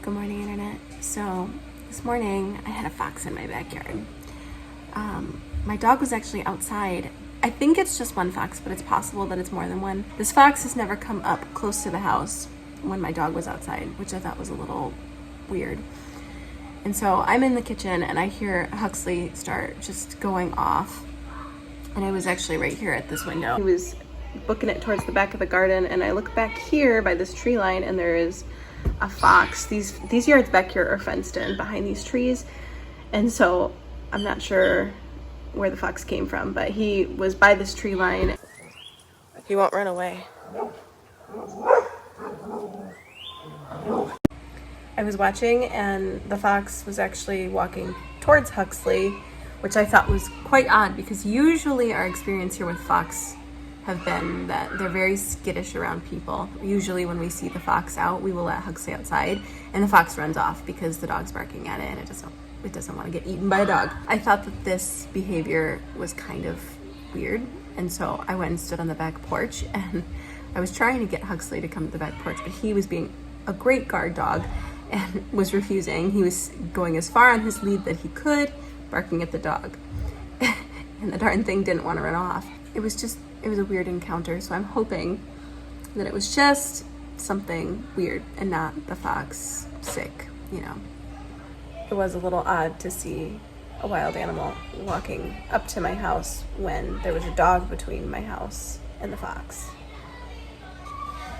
Good morning, Internet. So this morning I had a fox in my backyard. My dog was actually outside. I think it's just one fox, but it's possible that it's more than one. This fox has never come up close to the house when my dog was outside, which I thought was a little weird. And so I'm in the kitchen and I hear Huxley start just going off. And I was actually right here at this window. He was booking it towards the back of the garden, and I look back here by this tree line and there is a fox. These yards back here are fenced in behind these trees, and so I'm not sure where the fox came from, but he was by this tree line. He won't run away. I was watching and the fox was actually walking towards Huxley, which I thought was quite odd because usually our experience here with fox have been that they're very skittish around people. Usually when we see the fox out, we will let Huxley outside and the fox runs off because the dog's barking at it and it doesn't want to get eaten by a dog. I thought that this behavior was kind of weird, and so I went and stood on the back porch and I was trying to get Huxley to come to the back porch, but he was being a great guard dog and was refusing. He was going as far on his lead that he could, barking at the dog. And the darn thing didn't want to run off. It was a weird encounter, so I'm hoping that it was just something weird and not the fox sick, you know. It was a little odd to see a wild animal walking up to my house when there was a dog between my house and the fox.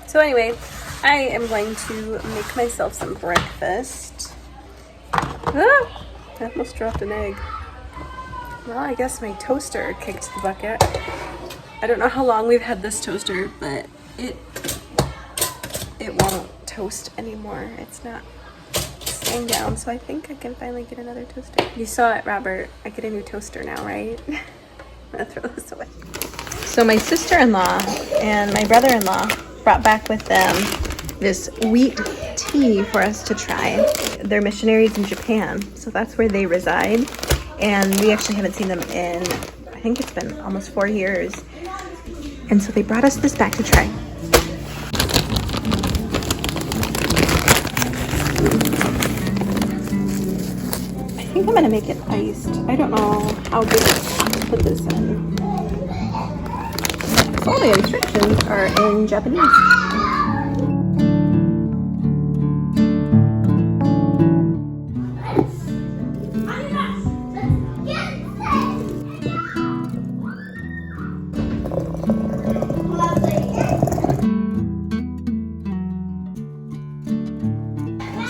So anyway, I am going to make myself some breakfast. Ah, I almost dropped an egg. Well, I guess my toaster kicked the bucket. I don't know how long we've had this toaster, but it won't toast anymore. It's not staying down, so I think I can finally get another toaster. You saw it, Robert. I get a new toaster now, right? I'm gonna throw this away. So my sister-in-law and my brother-in-law brought back with them this wheat tea for us to try. They're missionaries in Japan, so that's where they reside. And we actually haven't seen them in, I think it's been almost 4 years. And so they brought us this back to try. I think I'm gonna make it iced. I don't know how big to put this in. All the instructions are in Japanese.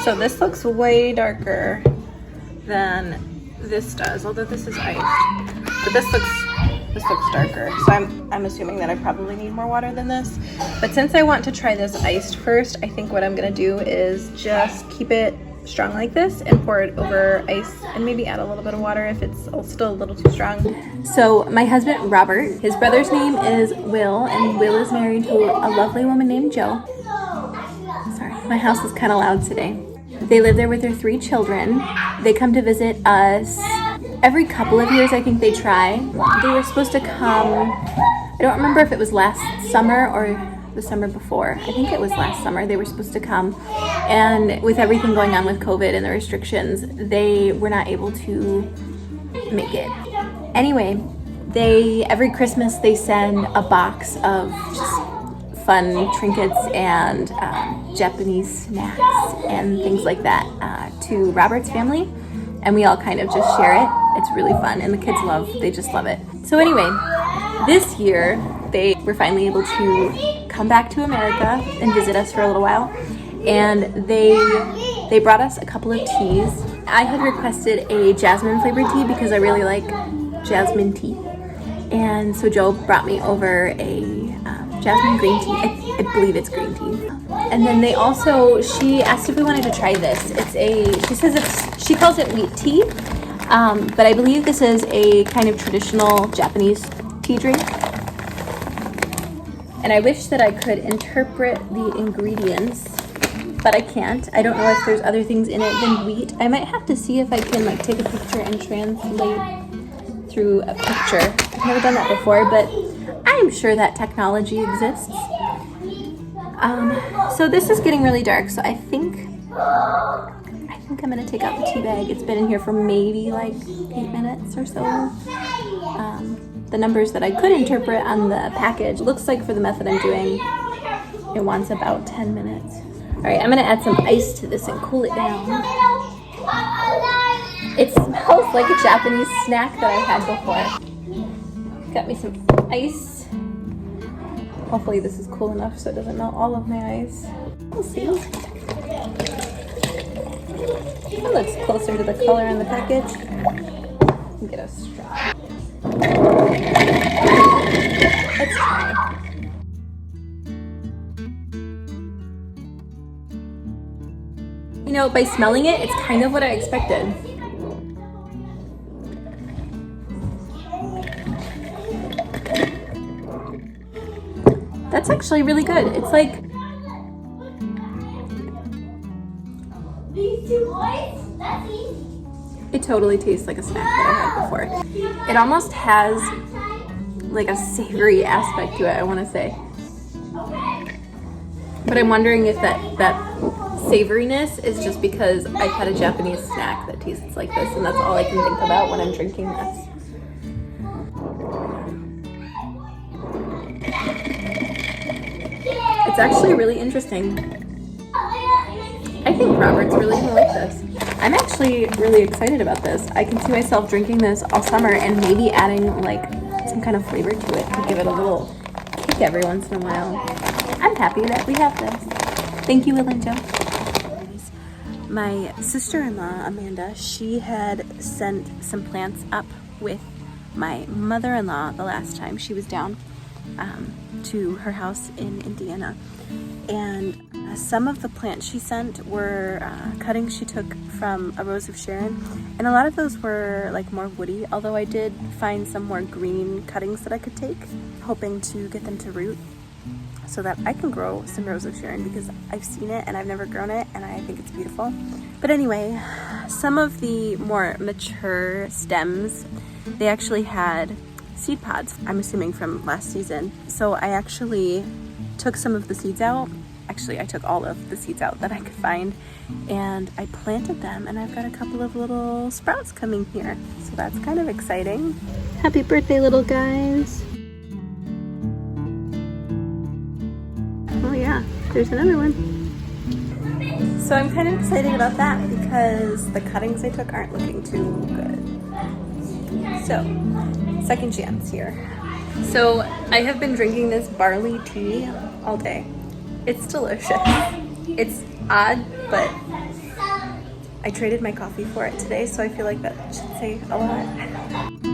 So this looks way darker than this does, although this is iced. But this looks darker. So I'm assuming that I probably need more water than this. But since I want to try this iced first, I think what I'm gonna do is just keep it strong like this and pour it over ice and maybe add a little bit of water if it's still a little too strong. So my husband, Robert, his brother's name is Will, and Will is married to a lovely woman named Jo. Sorry, my house is kind of loud today. They live there with their 3 children. They come to visit us every couple of years. I think they try. They were supposed to come, I don't remember if it was last summer or the summer before. I think it was last summer they were supposed to come. And with everything going on with COVID and the restrictions, they were not able to make it. Anyway, every Christmas they send a box of just fun trinkets and Japanese snacks and things like that to Robert's family, and we all kind of just share it. It's really fun, and the kids they just love it. So anyway, this year they were finally able to come back to America and visit us for a little while, and they brought us a couple of teas. I had requested a jasmine flavored tea because I really like jasmine tea, and so Jo brought me over a jasmine green tea. I believe it's green tea. And then she asked if we wanted to try this. She calls it wheat tea, but I believe this is a kind of traditional Japanese tea drink. And I wish that I could interpret the ingredients, but I can't. I don't know if there's other things in it than wheat. I might have to see if I can take a picture and translate through a picture. I've never done that before, but I'm sure that technology exists. So this is getting really dark, so I think I think I'm gonna take out the tea bag. It's been in here for maybe like 8 minutes or so. The numbers that I could interpret on the package looks like for the method I'm doing, it wants about 10 minutes. All right, I'm gonna add some ice to this and cool it down. It smells like a Japanese snack that I had before. Got me some ice. Hopefully this is cool enough so it doesn't melt all of my ice. We'll see. That looks closer to the color on the package. Get a straw. Let's try. You know, by smelling it, it's kind of what I expected. That's actually really good. It's like these two boys, that's easy. It totally tastes like a snack that I had before. It almost has like a savory aspect to it, I want to say. But I'm wondering if that savoriness is just because I've had a Japanese snack that tastes like this, and that's all I can think about when I'm drinking this. It's actually really interesting. I think Robert's really gonna like this. I'm actually really excited about this. I can see myself drinking this all summer and maybe adding like some kind of flavor to it to give it a little kick every once in a while. I'm happy that we have this. Thank you, Will and Joe. My sister-in-law, Amanda, she had sent some plants up with my mother-in-law the last time she was down to her house in Indiana. And some of the plants she sent were cuttings she took from a Rose of Sharon, and a lot of those were like more woody, although I did find some more green cuttings that I could take, hoping to get them to root so that I can grow some Rose of Sharon, because I've seen it and I've never grown it and I think it's beautiful. But anyway, some of the more mature stems, they actually had seed pods, I'm assuming from last season. So I actually took some of the seeds out. Actually, I took all of the seeds out that I could find, and I planted them, and I've got a couple of little sprouts coming here. So that's kind of exciting. Happy birthday, little guys. Oh yeah, there's another one. So I'm kind of excited about that because the cuttings I took aren't looking too good. So, second chance here. So I have been drinking this barley tea all day. It's delicious. It's odd, but I traded my coffee for it today, so I feel like that should say a lot.